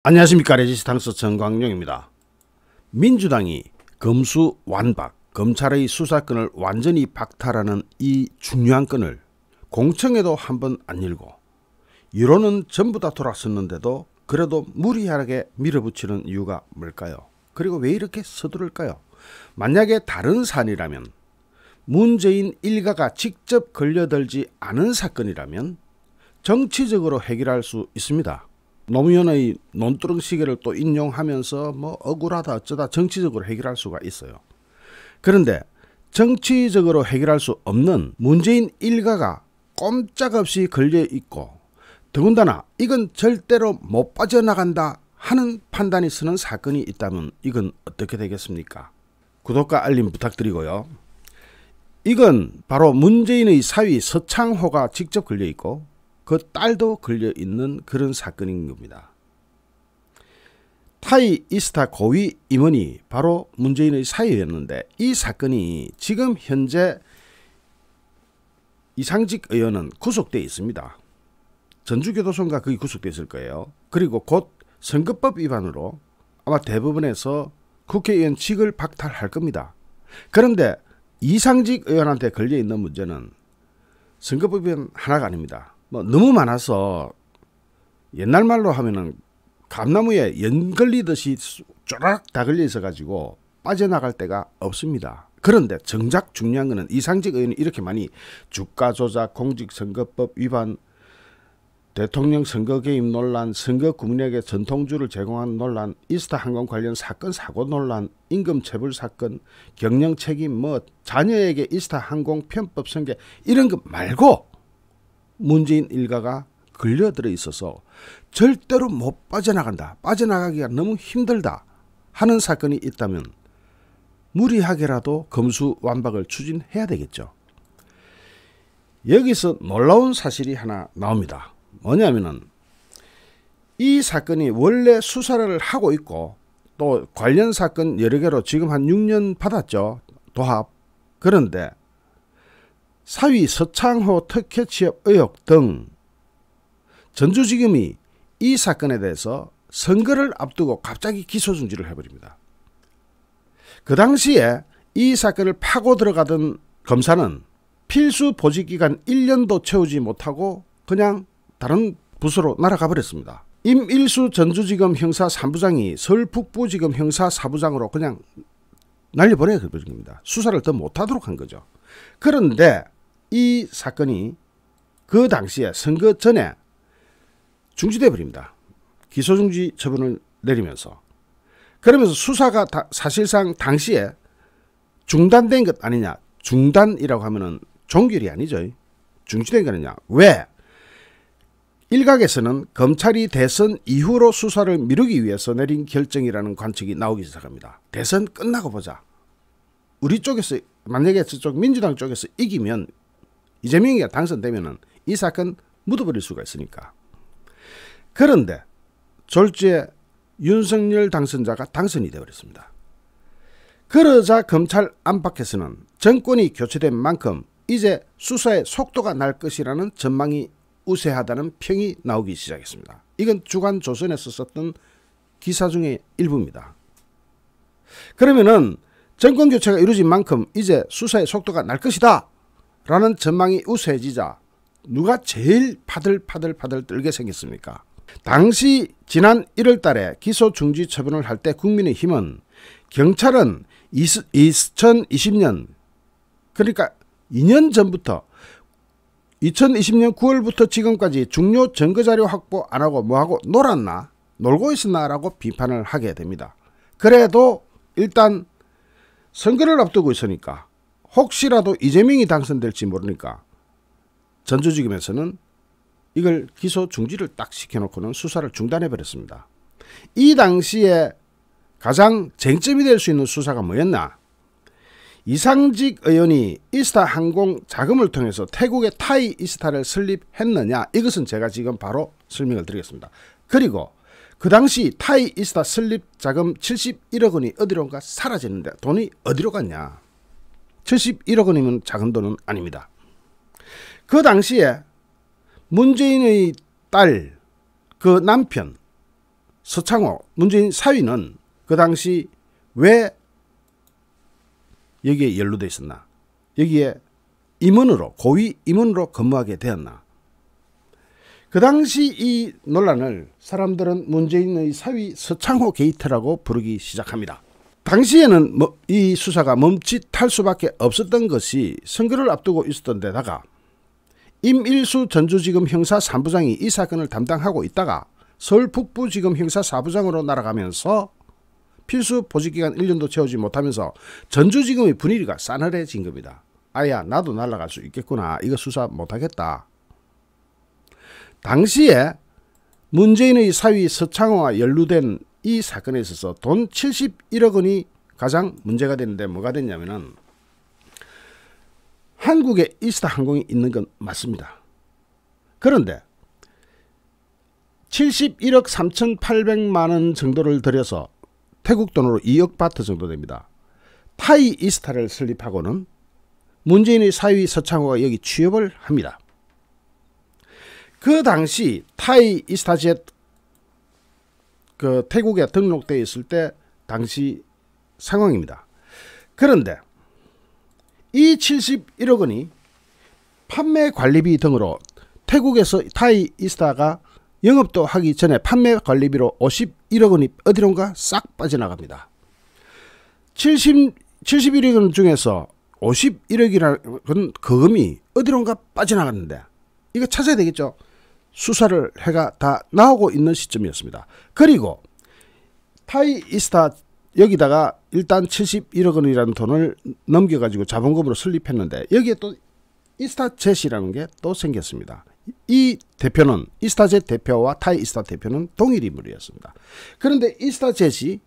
안녕하십니까. 레지스탕스 정광용입니다. 민주당이 검수완박, 검찰의 수사권을 완전히 박탈하는 이 중요한 건을 공청회도 한번 안 열고 여론은 전부 다 돌았었는데도 그래도 무리하게 밀어붙이는 이유가 뭘까요? 그리고 왜 이렇게 서두를까요? 만약에 다른 사안이라면, 문재인 일가가 직접 걸려들지 않은 사건이라면 정치적으로 해결할 수 있습니다. 노무현의 논두렁 시계를 또 인용하면서 억울하다 어쩌다 정치적으로 해결할 수가 있어요. 그런데 정치적으로 해결할 수 없는 문재인 일가가 꼼짝없이 걸려있고, 더군다나 이건 절대로 못 빠져나간다 하는 판단이 서는 사건이 있다면 이건 어떻게 되겠습니까? 구독과 알림 부탁드리고요. 이건 바로 문재인의 사위 서창호가 직접 걸려있고 그 딸도 걸려있는 그런 사건인 겁니다. 타이 이스타 고위 임원이 바로 문재인의 사위였는데, 이 사건이 지금 현재 이상직 의원은 구속되어 있습니다. 전주교도소인가 거기 구속되어 있을 거예요. 그리고 곧 선거법 위반으로 아마 대법원에서 국회의원직을 박탈할 겁니다. 그런데 이상직 의원한테 걸려있는 문제는 선거법 위반 하나가 아닙니다. 너무 많아서 옛날 말로 하면은 감나무에 연 걸리듯이 쪼락 다 걸려 있어 가지고 빠져나갈 데가 없습니다. 그런데 정작 중요한 거는 이상직 의원이 이렇게 많이 주가 조작, 공직선거법 위반, 대통령 선거 개입 논란, 선거 구민에게 전통주를 제공한 논란, 이스타 항공 관련 사건 사고 논란, 임금 체불 사건, 경영 책임, 자녀에게 이스타 항공 편법 승계, 이런 것 말고 문재인 일가가 걸려들어 있어서 절대로 못 빠져나간다, 빠져나가기가 너무 힘들다 하는 사건이 있다면 무리하게라도 검수완박을 추진해야 되겠죠. 여기서 놀라운 사실이 하나 나옵니다. 뭐냐면은 이 사건이 원래 수사를 하고 있고 또 관련 사건 여러 개로 지금 한 6년 받았죠, 도합. 그런데 사위 서창호 특혜 취업 의혹 등 전주지검이 이 사건에 대해서 선거를 앞두고 갑자기 기소중지를 해버립니다. 그 당시에 이 사건을 파고 들어가던 검사는 필수 보직기간 1년도 채우지 못하고 그냥 다른 부서로 날아가 버렸습니다. 임일수 전주지검 형사 3부장이 서울 북부지검 형사 4부장으로 그냥 날려버려야 버린 겁니다. 수사를 더 못하도록 한 거죠. 그런데 이 사건이 그 당시에 선거 전에 중지돼 버립니다. 기소중지 처분을 내리면서. 그러면서 수사가 사실상 당시에 중단된 것 아니냐. 중단이라고 하면은 종결이 아니죠. 중지된 거 아니냐. 왜? 일각에서는 검찰이 대선 이후로 수사를 미루기 위해서 내린 결정이라는 관측이 나오기 시작합니다. 대선 끝나고 보자. 우리 쪽에서 만약에 저쪽 민주당 쪽에서 이기면, 이재명이가 당선되면은 이 사건 묻어버릴 수가 있으니까. 그런데 졸지에 윤석열 당선자가 당선이 되어버렸습니다. 그러자 검찰 안팎에서는 정권이 교체된 만큼 이제 수사의 속도가 날 것이라는 전망이 우세하다는 평이 나오기 시작했습니다. 이건 주간 조선에서 썼던 기사 중에 일부입니다. 그러면은 정권 교체가 이루어진 만큼 이제 수사의 속도가 날 것이다 라는 전망이 우세해지자 누가 제일 파들파들 떨게 생겼습니까? 당시 지난 1월 달에 기소 중지 처분을 할 때 국민의힘은 경찰은 2020년, 그러니까 2년 전부터 2020년 9월부터 지금까지 중요 증거자료 확보 안 하고 뭐하고 놀았나? 놀고 있었나? 라고 비판을 하게 됩니다. 그래도 일단 선거를 앞두고 있으니까 혹시라도 이재명이 당선될지 모르니까 전주지검에서는 이걸 기소 중지를 딱 시켜놓고는 수사를 중단해버렸습니다. 이 당시에 가장 쟁점이 될 수 있는 수사가 뭐였나? 이상직 의원이 이스타 항공 자금을 통해서 태국의 타이 이스타를 설립했느냐? 이것은 제가 지금 바로 설명을 드리겠습니다. 그리고 그 당시 타이 이스타 설립 자금 71억 원이 어디론가 사라졌는데 돈이 어디로 갔냐? 71억 원이면 작은 돈은 아닙니다. 그 당시에 문재인의 딸, 그 남편 서창호 문재인 사위는 그 당시 왜 여기에 연루돼 있었나? 여기에 임원으로, 고위 임원으로 근무하게 되었나? 그 당시 이 논란을 사람들은 문재인의 사위 서창호 게이트라고 부르기 시작합니다. 당시에는 이 수사가 멈칫할 수밖에 없었던 것이 선거를 앞두고 있었던 데다가 임일수 전주지검 형사 3부장이 이 사건을 담당하고 있다가 서울 북부지검 형사 4부장으로 날아가면서 필수 보직기간 1년도 채우지 못하면서 전주지검의 분위기가 싸늘해진 겁니다. 아야, 나도 날아갈 수 있겠구나. 이거 수사 못하겠다. 당시에 문재인의 사위 서창호와 연루된 이 사건에 있어서 돈 71억 원이 가장 문제가 되는데 뭐가 됐냐면은 한국에 이스타 항공이 있는 건 맞습니다. 그런데 71억 3,800만 원 정도를 들여서 태국 돈으로 2억 바트 정도 됩니다. 타이 이스타를 설립하고는 문재인의 사위 서창호가 여기 취업을 합니다. 그 당시 타이 이스타젯 그 태국에 등록되어 있을 때 당시 상황입니다. 그런데 이 71억 원이 판매 관리비 등으로 태국에서 타이 이스타가 영업도 하기 전에 판매 관리비로 51억 원이 어디론가 싹 빠져나갑니다. 71억 원 중에서 51억이라는 거금이 어디론가 빠져나갔는데 이거 찾아야 되겠죠. 수사를 해가 다 나오고 있는 시점이었습니다. 그리고 타이 이스타 여기다가 일단 71억 원이라는 돈을 넘겨가지고 자본금으로 설립했는데 여기에 또 이스타젯이라는 게 또 생겼습니다. 이 대표는 이스타젯 대표와 타이 이스타 대표는 동일 인물이었습니다. 그런데 이스타젯이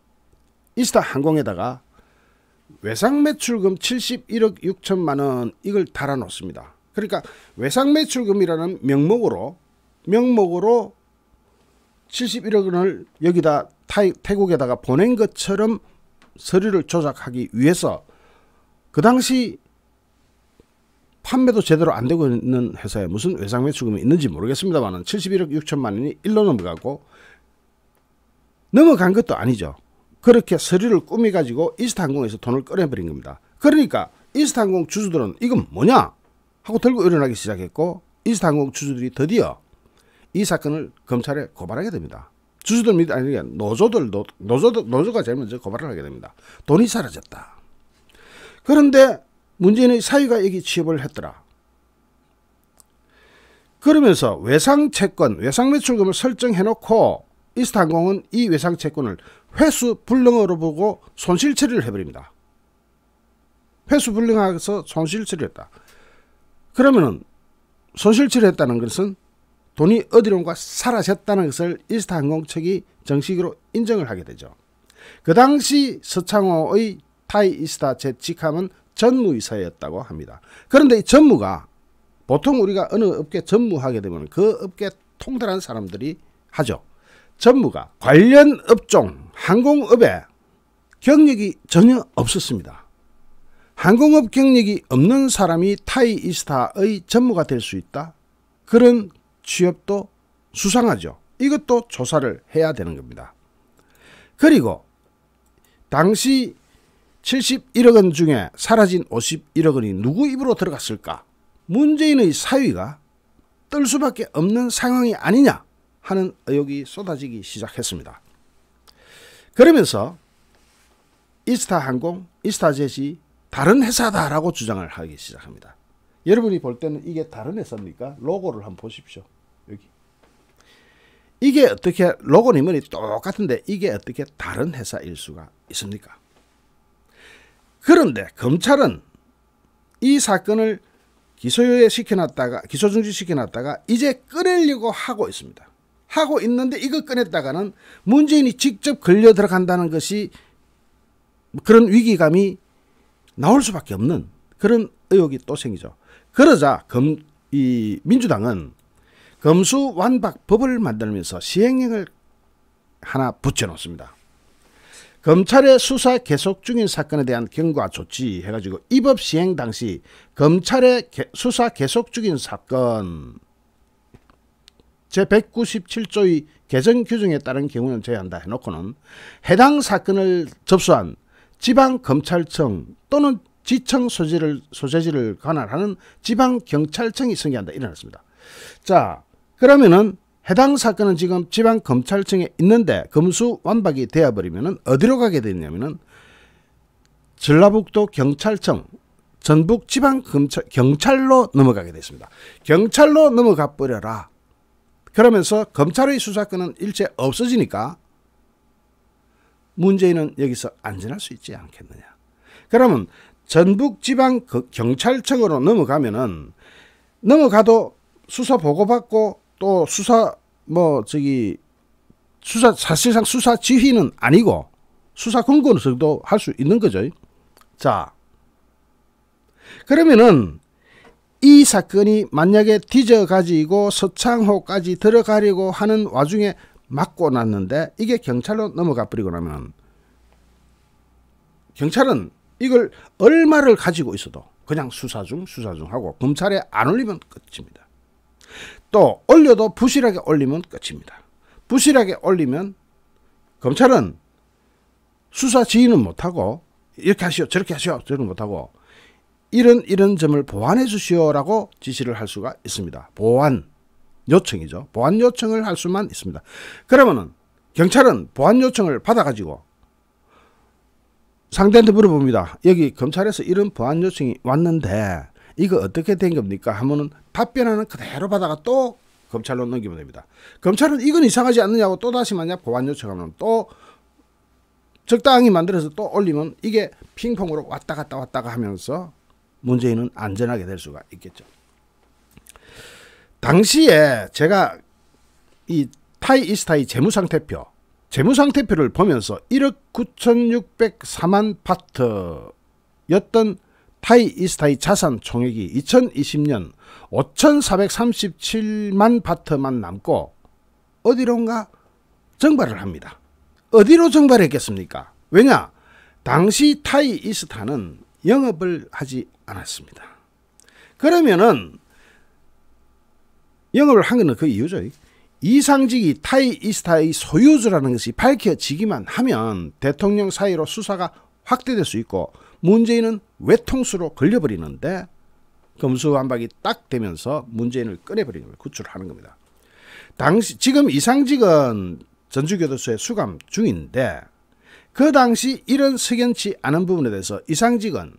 이스타 항공에다가 외상 매출금 71억 6천만 원 이걸 달아놓습니다. 그러니까 외상 매출금이라는 명목으로 71억 원을 여기다 태국에다가 보낸 것처럼 서류를 조작하기 위해서 그 당시 판매도 제대로 안 되고 있는 회사에 무슨 외상 매출금이 있는지 모르겠습니다만 71억 6천만 원이 일로 넘어가고 넘어간 것도 아니죠. 그렇게 서류를 꾸미가지고 이스타항공에서 돈을 꺼내버린 겁니다. 그러니까 이스타항공 주주들은 이건 뭐냐 하고 들고 일어나기 시작했고 이스타항공 주주들이 드디어 이 사건을 검찰에 고발하게 됩니다. 주주들 아니 노조가 제일 먼저 고발을 하게 됩니다. 돈이 사라졌다. 그런데 문재인의 사위가 여기 취업을 했더라. 그러면서 외상채권, 외상매출금을 설정해놓고 이스타항공은 이 외상채권을 회수 불능으로 보고 손실처리를 해버립니다. 회수 불능해서 손실처리를 했다. 그러면은 손실처리했다는 것은 돈이 어디론가 사라졌다는 것을 이스타항공 측이 정식으로 인정을 하게 되죠. 그 당시 서창호의 타이 이스타젯 직함은 전무이사였다고 합니다. 그런데 이 전무가 보통 우리가 어느 업계 전무하게 되면 그 업계 통달한 사람들이 하죠. 전무가 관련 업종 항공업에 경력이 전혀 없었습니다. 항공업 경력이 없는 사람이 타이 이스타의 전무가 될 수 있다. 그런 취업도 수상하죠. 이것도 조사를 해야 되는 겁니다. 그리고 당시 71억 원 중에 사라진 51억 원이 누구 입으로 들어갔을까? 문재인의 사위가 뜰 수밖에 없는 상황이 아니냐 하는 의혹이 쏟아지기 시작했습니다. 그러면서 이스타항공, 이스타젯이 다른 회사다라고 주장을 하기 시작합니다. 여러분이 볼 때는 이게 다른 회사입니까? 로고를 한번 보십시오. 여기. 이게 어떻게 로고니 뭐니 똑같은데 이게 어떻게 다른 회사일 수가 있습니까? 그런데 검찰은 이 사건을 기소유예 시켜놨다가 기소중지 시켜놨다가 이제 꺼내려고 하고 있습니다. 하고 있는데 이거 꺼냈다가는 문재인이 직접 걸려 들어간다는 것이 그런 위기감이 나올 수밖에 없는 그런 의혹이 또 생기죠. 그러자 이 민주당은 검수완박법을 만들면서 시행령을 하나 붙여놓습니다. 검찰의 수사 계속 중인 사건에 대한 경과 조치 해가지고 이 법 시행 당시 검찰의 수사 계속 중인 사건 제197조의 개정 규정에 따른 경우는 제외한다 해놓고는 해당 사건을 접수한 지방검찰청 또는 지청 소재지를 관할하는 지방경찰청이 승계한다 일어났습니다. 자, 그러면은 해당 사건은 지금 지방검찰청에 있는데 검수완박이 되어버리면은 어디로 가게 되냐면은 전라북도 경찰청, 전북 지방경찰로 넘어가게 됐습니다. 경찰로 넘어가 버려라. 그러면서 검찰의 수사권은 일체 없어지니까 문재인은 여기서 안전할 수 있지 않겠느냐. 그러면 전북지방경찰청으로 넘어가도 수사 보고받고 또 사실상 수사 지휘는 아니고 수사 권고도 할 수 있는 거죠. 자, 그러면은 이 사건이 만약에 뒤져가지고 서창호까지 들어가려고 하는 와중에 막고 났는데 이게 경찰로 넘어가 버리고 나면 경찰은 이걸 얼마를 가지고 있어도 그냥 수사 중 하고 검찰에 안 올리면 끝입니다. 또 올려도 부실하게 올리면 끝입니다. 부실하게 올리면 검찰은 수사 지휘는 못하고 이렇게 하시오 저렇게 하시오 저렇게 못하고 이런 점을 보완해 주시오라고 지시를 할 수가 있습니다. 보완 요청이죠. 보완 요청을 할 수만 있습니다. 그러면은 경찰은 보완 요청을 받아가지고 상대한테 물어봅니다. 여기 검찰에서 이런 보완 요청이 왔는데 이거 어떻게 된 겁니까? 하면은 답변하는 그대로 받아가 또 검찰로 넘기면 됩니다. 검찰은 이건 이상하지 않느냐고 또다시 만약 보완 요청하면 또 적당히 만들어서 또 올리면 이게 핑퐁으로 왔다 갔다 하면서 문재인은 안전하게 될 수가 있겠죠. 당시에 제가 이 타이 이스타이 재무상태표를 보면서 1억 9,604만 파트였던 타이 이스타이 자산 총액이 2020년 5,437만 파트만 남고 어디론가 정발을 합니다. 어디로 정발했겠습니까? 왜냐? 당시 타이 이스타는 영업을 하지 않았습니다. 그러면은 영업을 한 것은 그 이유죠. 이상직이 타이 이스타의 소유주라는 것이 밝혀지기만 하면 대통령 사이로 수사가 확대될 수 있고 문재인은 외통수로 걸려버리는데 검수완박이 딱 되면서 문재인을 꺼내버리는 걸 구출하는 겁니다. 지금 이상직은 전주교도소에 수감 중인데 그 당시 이런 석연치 않은 부분에 대해서 이상직은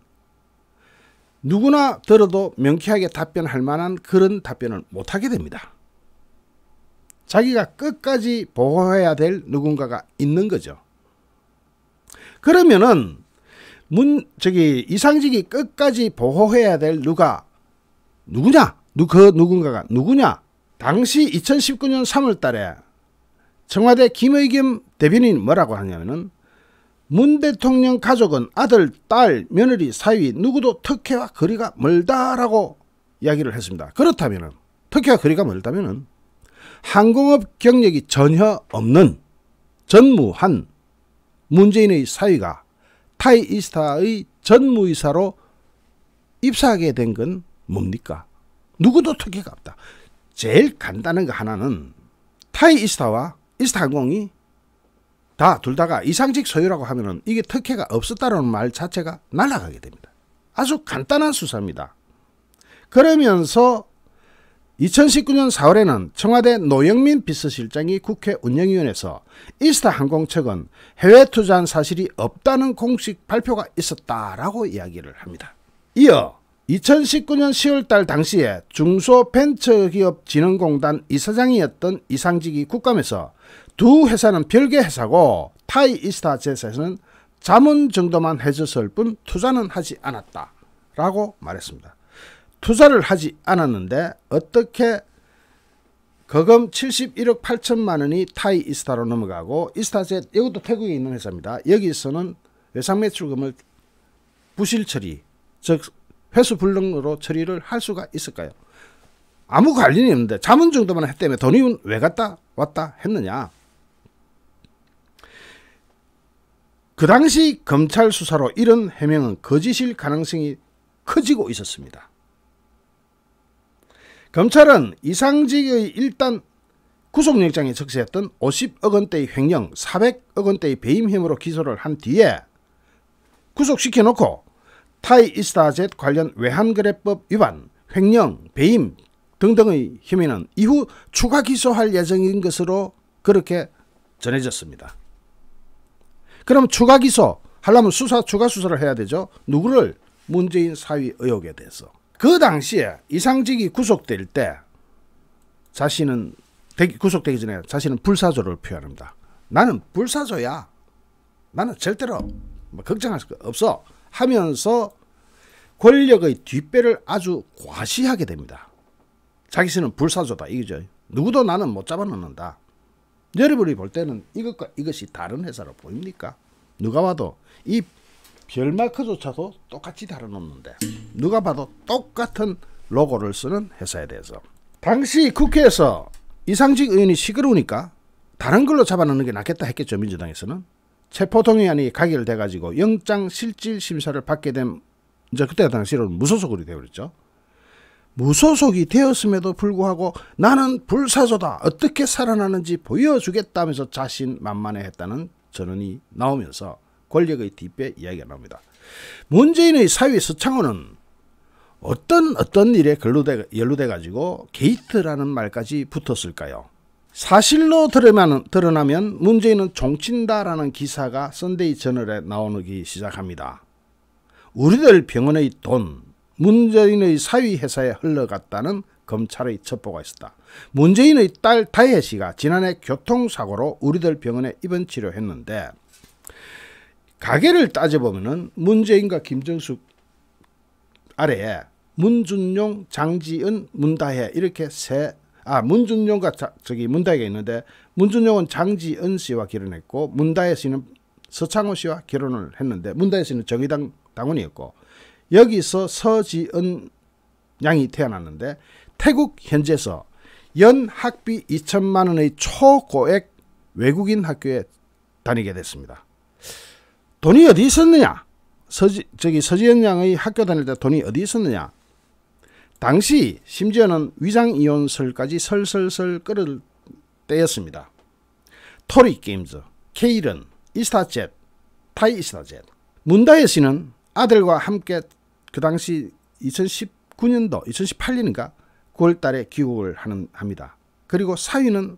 누구나 들어도 명쾌하게 답변할 만한 그런 답변을 못하게 됩니다. 자기가 끝까지 보호해야 될 누군가가 있는 거죠. 그러면은 이상직이 끝까지 보호해야 될 누구냐? 그 누군가가 누구냐? 당시 2019년 3월 달에 청와대 김의겸 대변인이 뭐라고 하냐면은 문 대통령 가족은 아들, 딸, 며느리, 사위 누구도 특혜와 거리가 멀다라고 이야기를 했습니다. 그렇다면은 특혜와 거리가 멀다면은 항공업 경력이 전혀 없는 전무한 문재인의 사위가 타이 이스타의 전무이사로 입사하게 된 건 뭡니까? 누구도 특혜가 없다. 제일 간단한 거 하나는 타이 이스타와 이스타항공이 둘 다가 이상직 소유라고 하면은 이게 특혜가 없었다는 말 자체가 날아가게 됩니다. 아주 간단한 수사입니다. 그러면서 2019년 4월에는 청와대 노영민 비서실장이 국회 운영위원회에서 이스타항공 측은 해외 투자한 사실이 없다는 공식 발표가 있었다라고 이야기를 합니다. 이어 2019년 10월달 당시에 중소벤처기업진흥공단 이사장이었던 이상직이 국감에서 두 회사는 별개 회사고 타이 이스타 제스에서는 자문 정도만 해줬을 뿐 투자는 하지 않았다라고 말했습니다. 투자를 하지 않았는데 어떻게 거금 71억 8천만 원이 타이 이스타로 넘어가고 이스타젯 이것도 태국에 있는 회사입니다. 여기서는 외상 매출금을 부실 처리 즉 회수 불능으로 처리를 할 수가 있을까요? 아무 관련이 없는데 자문 정도만 했다며 돈이 왜 갔다 왔다 했느냐? 그 당시 검찰 수사로 이런 해명은 거짓일 가능성이 커지고 있었습니다. 검찰은 이상직의 일단 구속영장에 적시했던 50억 원대의 횡령, 400억 원대의 배임 혐의로 기소를 한 뒤에 구속시켜놓고 타이이스타젯 관련 외환거래법 위반, 횡령, 배임 등등의 혐의는 이후 추가 기소할 예정인 것으로 그렇게 전해졌습니다. 그럼 추가 기소 하려면 추가 수사를 해야 되죠. 누구를? 문재인 사위 의혹에 대해서. 그 당시에 이상직이 구속될 때 자신은 구속되기 전에 자신은 불사조를 표현합니다. 나는 불사조야. 나는 절대로 걱정할 거 없어 하면서 권력의 뒷배를 아주 과시하게 됩니다. 자기는 불사조다 이거죠. 누구도 나는 못 잡아놓는다. 여러분이 볼 때는 이것과 이것이 다른 회사로 보입니까? 누가 봐도 이 별마크조차도 똑같이 다뤄놓는데 누가 봐도 똑같은 로고를 쓰는 회사에 대해서. 당시 국회에서 이상직 의원이 시끄러우니까 다른 걸로 잡아놓는 게 낫겠다 했겠죠. 민주당에서는. 체포동의안이 가결돼가지고 영장실질심사를 받게 된 이제 그때 당시로는 무소속으로 되어버렸죠. 무소속이 되었음에도 불구하고 나는 불사조다. 어떻게 살아나는지 보여주겠다면서 자신만만해했다는 전언이 나오면서 권력의 뒷배 이야기가 나옵니다. 문재인의 사위 서창호는 어떤 일에 연루돼가지고 게이트라는 말까지 붙었을까요? 사실로 드러나면 문재인은 종친다라는 기사가 썬데이 저널에 나오기 시작합니다. 우리들 병원의 돈, 문재인의 사위 회사에 흘러갔다는 검찰의 첩보가 있었다. 문재인의 딸 다혜 씨가 지난해 교통사고로 우리들 병원에 입원 치료했는데 가계를 따져보면 문재인과 김정숙 아래에 문준용, 장지은, 문다혜 이렇게 문준용과 문다혜가 있는데 문준용은 장지은 씨와 결혼했고 문다혜 씨는 서창호 씨와 결혼을 했는데 문다혜 씨는 정의당 당원이었고 여기서 서지은 양이 태어났는데 태국 현지에서 연 학비 2천만 원의 초고액 외국인 학교에 다니게 됐습니다. 돈이 어디 있었느냐? 서지은 양의 학교 다닐 때 돈이 어디 있었느냐? 당시 심지어는 위장이혼설까지 설설설 끓을 때였습니다. 토리게임즈, 케일은, 이스타젯, 타이이스타젯. 문다혜 씨는 아들과 함께 그 당시 2019년도 2018년인가 9월 달에 귀국을 합니다. 그리고 사위는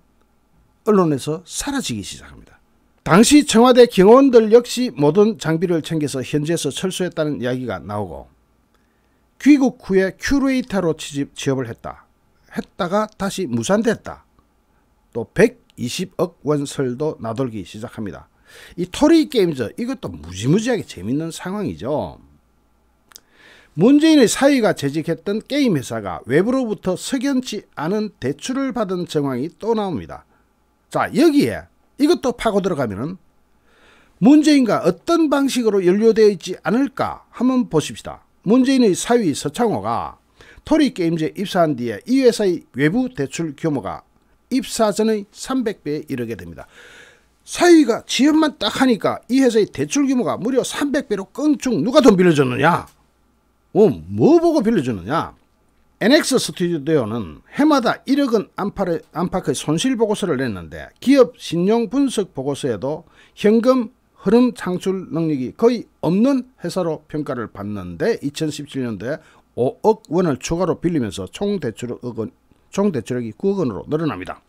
언론에서 사라지기 시작합니다. 당시 청와대 경호원들 역시 모든 장비를 챙겨서 현지에서 철수했다는 이야기가 나오고 귀국 후에 큐레이터로 취업을 했다가 다시 무산됐다. 또 120억 원 설도 나돌기 시작합니다. 이 토리게임즈 이것도 무지무지하게 재밌는 상황이죠. 문재인의 사위가 재직했던 게임 회사가 외부로부터 석연치 않은 대출을 받은 정황이 또 나옵니다. 자, 여기에 이것도 파고 들어가면은 문재인과 어떤 방식으로 연루되어 있지 않을까 한번 보십시다. 문재인의 사위 서창호가 토리게임즈에 입사한 뒤에 이 회사의 외부 대출 규모가 입사 전의 300배에 이르게 됩니다. 사위가 취업만 딱 하니까 이 회사의 대출 규모가 무려 300배로 껑충. 누가 돈 빌려줬느냐? 뭐 보고 빌려주느냐? NX 스튜디오는 해마다 1억 원 안팎의 손실 보고서를 냈는데 기업 신용 분석 보고서에도 현금 흐름 창출 능력이 거의 없는 회사로 평가를 받는데 2017년도에 5억 원을 추가로 빌리면서 총 대출액이 9억 원으로 늘어납니다.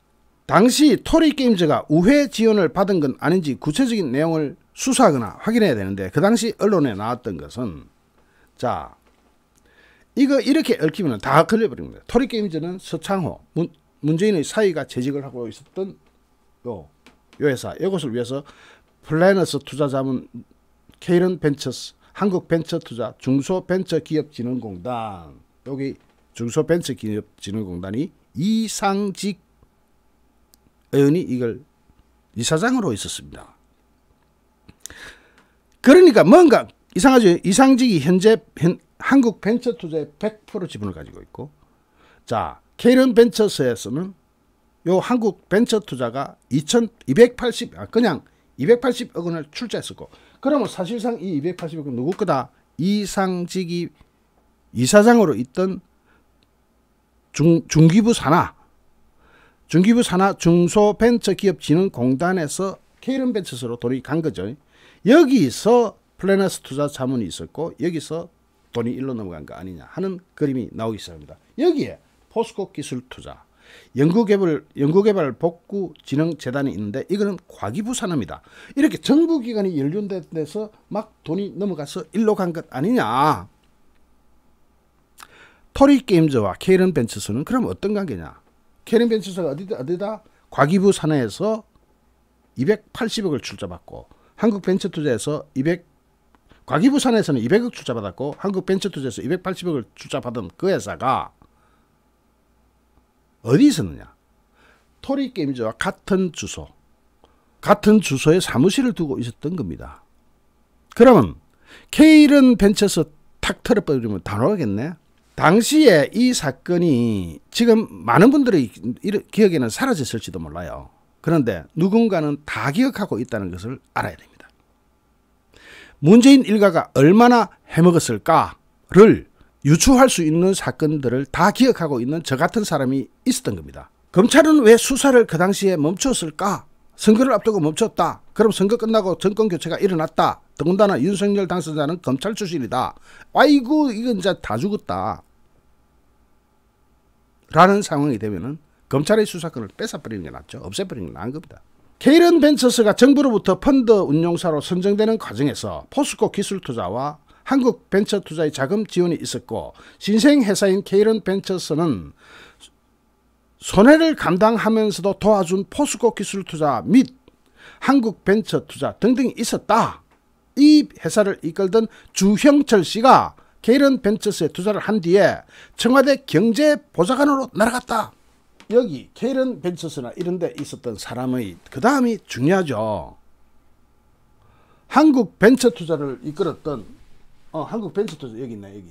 당시 토리게임즈가 우회 지원을 받은 건 아닌지 구체적인 내용을 수사하거나 확인해야 되는데 그 당시 언론에 나왔던 것은 자 이거 이렇게 얽히면 다 걸려버립니다. 토리게임즈는 서창호, 문재인의 사위가 재직을 하고 있었던 요 회사, 이것을 위해서 플래너스 투자자문, 케일은 벤처스, 한국벤처투자, 중소벤처기업진흥공단, 여기 중소벤처기업진흥공단이 이상직 의원이 이걸 이사장으로 있었습니다. 그러니까 뭔가 이상하죠. 이상직이 현재 한국벤처투자의 100% 지분을 가지고 있고, 자 케일은 벤처스에서는 요 한국벤처투자가 그냥 280억 원을 출자했었고, 그러면 사실상 이 280억 원 누구 거다? 이상직이 이사장으로 있던 중기부 산하 중기부 산하 중소벤처기업진흥공단에서 K런벤처스로 돈이 간 거죠. 여기서 플래너스 투자 자문이 있었고 여기서 돈이 일로 넘어간 거 아니냐 하는 그림이 나오기 시작합니다. 여기에 포스코 기술투자, 연구개발 복구진흥재단이 있는데 이거는 과기부 산하입니다. 이렇게 정부기관이 연루된 데서 막 돈이 넘어가서 일로 간 것 아니냐. 토리게임즈와 K런벤처스는 그럼 어떤 관계냐. K런벤처스가 어디다 과기부 산하에서 280억을 출자받고 한국벤처투자에서 과기부 산하에서는 200억 출자받았고 한국벤처투자에서 280억을 출자받은 그 회사가 어디 있었느냐. 토리게임즈와 같은 주소에 사무실을 두고 있었던 겁니다. 그러면 K런벤처스 탁 털어버리면 다 나오겠네. 당시에 이 사건이 지금 많은 분들의 기억에는 사라졌을지도 몰라요. 그런데 누군가는 다 기억하고 있다는 것을 알아야 됩니다. 문재인 일가가 얼마나 해먹었을까를 유추할 수 있는 사건들을 다 기억하고 있는 저 같은 사람이 있었던 겁니다. 검찰은 왜 수사를 그 당시에 멈췄을까? 선거를 앞두고 멈췄다. 그럼 선거 끝나고 정권교체가 일어났다. 더군다나 윤석열 당선자는 검찰 출신이다. 아이고 이건 이제 다 죽었다. 라는 상황이 되면은 검찰의 수사권을 뺏어버리는 게 낫죠. 없애버리는 게 나은 겁니다. K런벤처스가 정부로부터 펀드 운용사로 선정되는 과정에서 포스코 기술투자와 한국벤처투자의 자금 지원이 있었고 신생회사인 K런벤처스는 손해를 감당하면서도 도와준 포스코 기술투자 및 한국벤처투자 등등이 있었다. 이 회사를 이끌던 주형철 씨가 K런벤처스에 투자를 한 뒤에 청와대 경제보좌관으로 날아갔다. 여기 K런벤처스나 이런 데 있었던 사람의 그 다음이 중요하죠. 한국벤처투자를 이끌었던 한국벤처투자 여기 있네.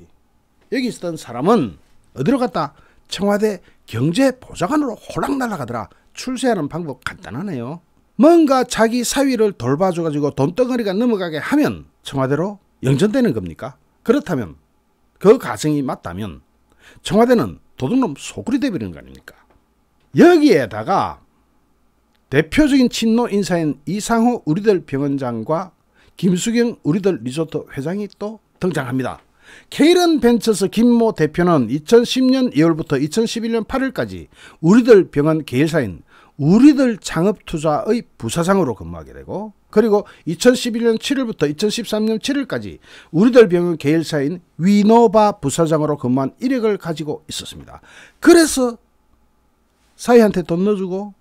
여기 있었던 사람은 어디로 갔다? 청와대 경제보좌관으로 홀랑 날아가더라. 출세하는 방법 간단하네요. 뭔가 자기 사위를 돌봐줘가지고 돈덩어리가 넘어가게 하면 청와대로 영전되는 겁니까? 그렇다면 그 가정이 맞다면 청와대는 도둑놈 소굴이 되어버리는 거 아닙니까? 여기에다가 대표적인 친노 인사인 이상호 우리들 병원장과 김수경 우리들 리조트 회장이 또 등장합니다. K런벤처스 김모 대표는 2010년 2월부터 2011년 8월까지 우리들 병원 계열사인 우리들 창업투자의 부사장으로 근무하게 되고 그리고 2011년 7월부터 2013년 7월까지 우리들 병원 계열사인 위노바 부사장으로 근무한 이력을 가지고 있었습니다. 그래서 사위한테 돈 넣어주고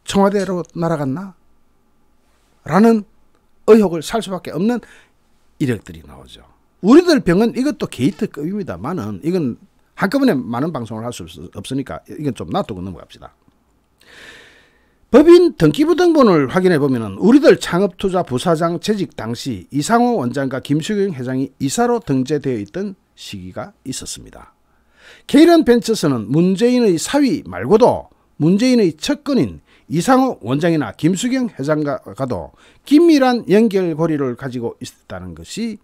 청와대로 날아갔나? 라는 의혹을 살 수밖에 없는 이력들이 나오죠. 우리들 병은 이것도 게이트급입니다만은 이건 한꺼번에 많은 방송을 할 수 없으니까 이건 좀 놔두고 넘어갑시다. 법인 등기부 등본을 확인해 보면 우리들 창업투자 부사장 재직 당시 이상호 원장과 김수경 회장이 이사로 등재되어 있던 시기가 있었습니다. K런벤처스는 문재인의 사위 말고도 문재인의 측근인 이상호 원장이나 김수경 회장과도 긴밀한 연결고리를 가지고 있었다는 것이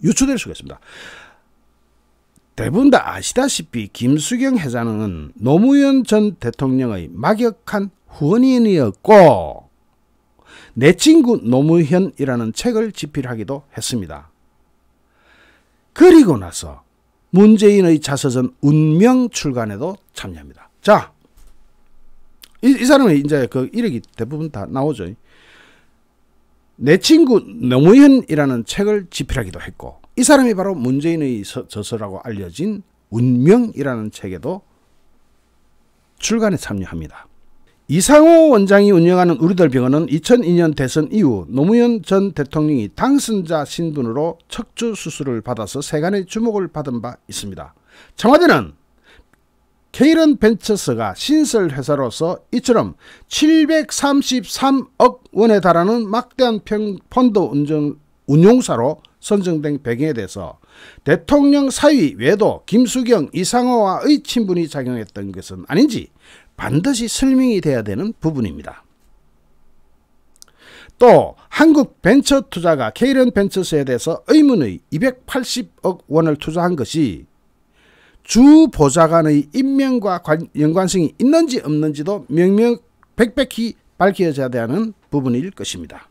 유추될 수가 있습니다. 대부분 다 아시다시피 김수경 회장은 노무현 전 대통령의 막역한 후원인이었고 내 친구 노무현이라는 책을 집필하기도 했습니다. 그리고 나서 문재인의 자서전 운명 출간에도 참여합니다. 자, 이 사람은 이제 그 이력이 대부분 다 나오죠. 내 친구 노무현이라는 책을 집필하기도 했고 이 사람이 바로 문재인의 저서라고 알려진 운명이라는 책에도 출간에 참여합니다. 이상호 원장이 운영하는 우리들 병원은 2002년 대선 이후 노무현 전 대통령이 당선자 신분으로 척추 수술을 받아서 세간의 주목을 받은 바 있습니다. 청와대는 K런벤처스가 신설회사로서 이처럼 733억 원에 달하는 막대한 펀드 운용사로 선정된 배경에 대해서 대통령 사위 외에도 김수경, 이상호와의 친분이 작용했던 것은 아닌지 반드시 설명이 돼야 되는 부분입니다. 또 한국벤처투자가 K런벤처스에 대해서 의문의 280억 원을 투자한 것이 주 보좌관의 임명과 연관성이 있는지 없는지도 명명백백히 밝혀져야 되는 부분일 것입니다.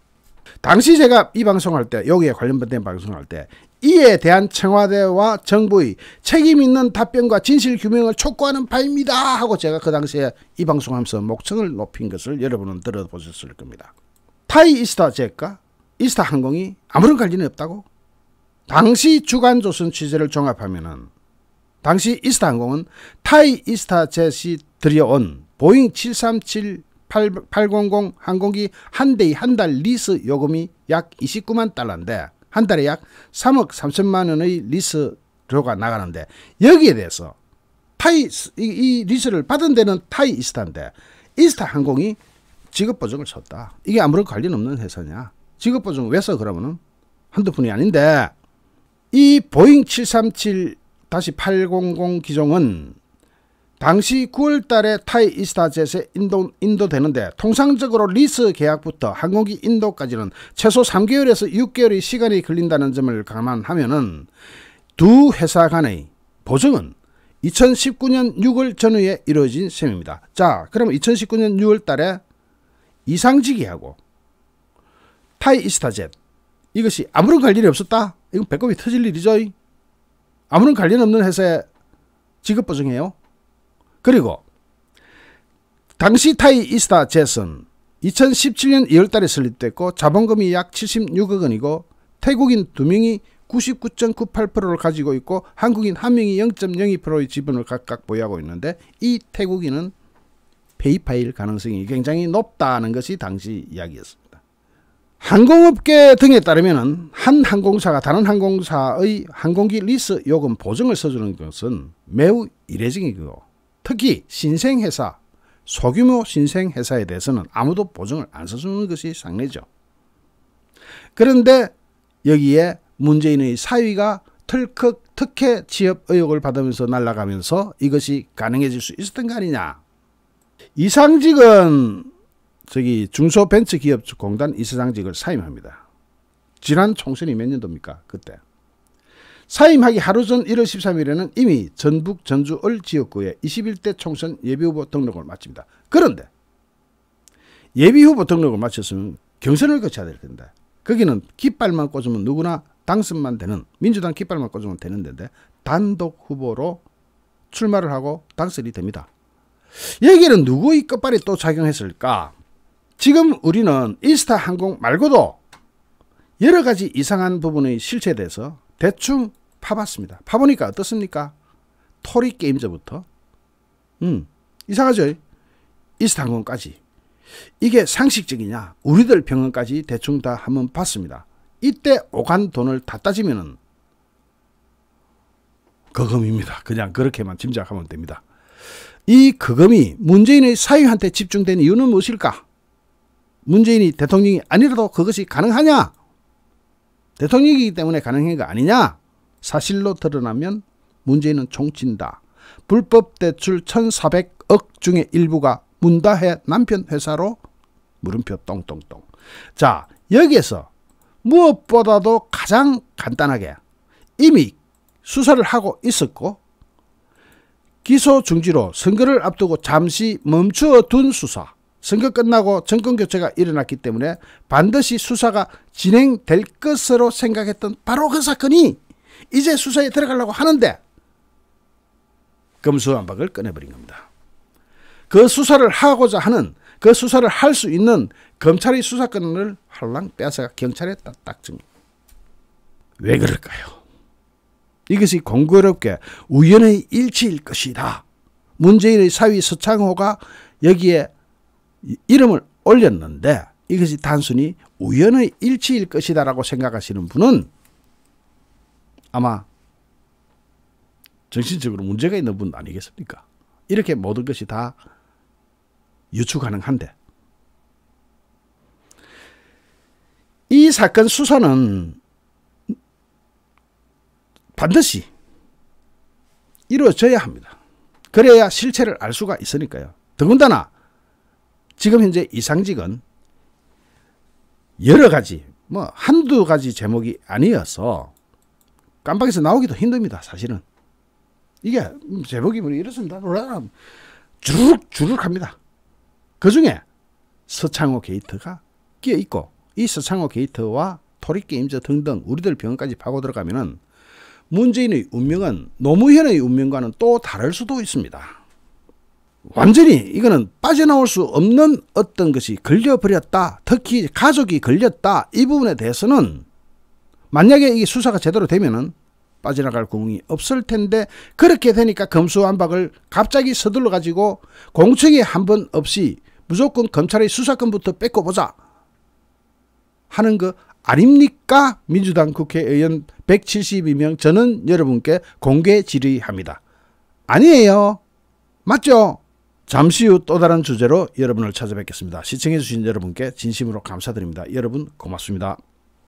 당시 제가 이 방송할 때, 여기에 관련된 방송할 때 이에 대한 청와대와 정부의 책임 있는 답변과 진실 규명을 촉구하는 바입니다 하고 제가 그 당시에 이 방송하면서 목청을 높인 것을 여러분은 들어보셨을 겁니다. 타이 이스타젯과 이스타항공이 아무런 관련이 없다고? 당시 주간조선 취재를 종합하면은 당시 이스타항공은 타이 이스타젯이 들여온 보잉 737-800 항공기 한 대의 한 달 리스 요금이 약 29만 달러인데 한 달에 약 3억 3천만 원의 리스료가 나가는데 여기에 대해서 이 리스를 받은 데는 타이 이스타인데 이스타항공이 직업보증을 쳤다. 이게 아무런 관련 없는 회사냐? 직업보증 왜 써 그러면은 한두 푼이 아닌데 이 보잉 737-800 기종은 당시 9월 달에 타이 이스타젯에 인도되는데 통상적으로 리스 계약부터 항공기 인도까지는 최소 3개월에서 6개월의 시간이 걸린다는 점을 감안하면은 두 회사 간의 보증은 2019년 6월 전후에 이루어진 셈입니다. 자, 그럼 2019년 6월 달에 이상직이하고 타이 이스타젯 이것이 아무런 관련이 없었다? 이건 배꼽이 터질 일이죠. 아무런 관련 없는 회사에 직업보증해요. 그리고 당시 타이 이스타젯은 2017년 2월달에 설립됐고 자본금이 약 76억 원이고 태국인 2명이 99.98%를 가지고 있고 한국인 1명이 0.02%의 지분을 각각 보유하고 있는데 이 태국인은 페이파일 가능성이 굉장히 높다는 것이 당시 이야기였습니다. 항공업계 등에 따르면 한 항공사가 다른 항공사의 항공기 리스 요금 보증을 써주는 것은 매우 이례적이고 특히 신생회사, 소규모 신생회사에 대해서는 아무도 보증을 안 써주는 것이 상례죠. 그런데 여기에 문재인의 사위가 털컥 특혜 취업 의혹을 받으면서 날아가면서 이것이 가능해질 수 있었던 거 아니냐. 이상직은 중소벤처기업공단 이사장직을 사임합니다. 지난 총선이 몇 년도입니까? 그때. 사임하기 하루 전 1월 13일에는 이미 전북 전주을 지역구에 21대 총선 예비후보 등록을 마칩니다. 그런데 예비후보 등록을 마쳤으면 경선을 거쳐야 될 텐데 거기는 깃발만 꽂으면 누구나 당선만 되는 민주당 깃발만 꽂으면 되는 데인데 단독 후보로 출마를 하고 당선이 됩니다. 여기에는 누구의 끝발이 또 작용했을까? 지금 우리는 이스타항공 말고도 여러 가지 이상한 부분의 실체에 대해서 대충 파봤습니다. 파보니까 어떻습니까? 토리게임즈부터 이상하죠? 이스타항공까지 이게 상식적이냐? 우리들 병원까지 대충 다 한번 봤습니다. 이때 오간 돈을 다 따지면은 거금입니다. 그냥 그렇게만 짐작하면 됩니다. 이 거금이 문재인의 사위한테 집중된 이유는 무엇일까? 문재인이 대통령이 아니라도 그것이 가능하냐? 대통령이기 때문에 가능한 거 아니냐? 사실로 드러나면 문재인은 총친다. 불법 대출 1,400억 중에 일부가 문다혜 남편 회사로 물음표 똥똥똥. 자, 여기에서 무엇보다도 가장 간단하게 이미 수사를 하고 있었고 기소 중지로 선거를 앞두고 잠시 멈추어 둔 수사, 선거 끝나고 정권교체가 일어났기 때문에 반드시 수사가 진행될 것으로 생각했던 바로 그 사건이 이제 수사에 들어가려고 하는데 검수완박을 꺼내버린 겁니다. 그 수사를 하고자 하는, 그 수사를 할 수 있는 검찰의 수사권을 할랑 빼앗아가 경찰에 딱 증. 왜 그럴까요? 이것이 공교롭게 우연의 일치일 것이다. 문재인의 사위 서창호가 여기에 이름을 올렸는데 이것이 단순히 우연의 일치일 것이다 라고 생각하시는 분은 아마 정신적으로 문제가 있는 분 아니겠습니까? 이렇게 모든 것이 다 유추 가능한데 이 사건 수사는 반드시 이루어져야 합니다. 그래야 실체를 알 수가 있으니까요. 더군다나 지금 현재 이상직은 여러 가지 한두 가지 제목이 아니어서 깜빡해서 나오기도 힘듭니다. 사실은 이게 제목이 뭐 이렇습니다. 주룩주룩 합니다. 그 중에 서창호 게이트가 끼어 있고, 이 서창호 게이트와 토리게임즈 등등 우리들 병원까지 파고 들어가면은 문재인의 운명은 노무현의 운명과는 또 다를 수도 있습니다. 완전히 이거는 빠져나올 수 없는 어떤 것이 걸려버렸다. 특히 가족이 걸렸다. 이 부분에 대해서는 만약에 이 수사가 제대로 되면은 빠져나갈 구멍이 없을 텐데, 그렇게 되니까 검수완박을 갑자기 서둘러 가지고 공청회 한 번 없이 무조건 검찰의 수사권부터 뺏고 보자 하는 거 아닙니까? 민주당 국회의원 172명 저는 여러분께 공개 질의합니다. 아니에요. 맞죠? 잠시 후 또 다른 주제로 여러분을 찾아뵙겠습니다. 시청해 주신 여러분께 진심으로 감사드립니다. 여러분 고맙습니다.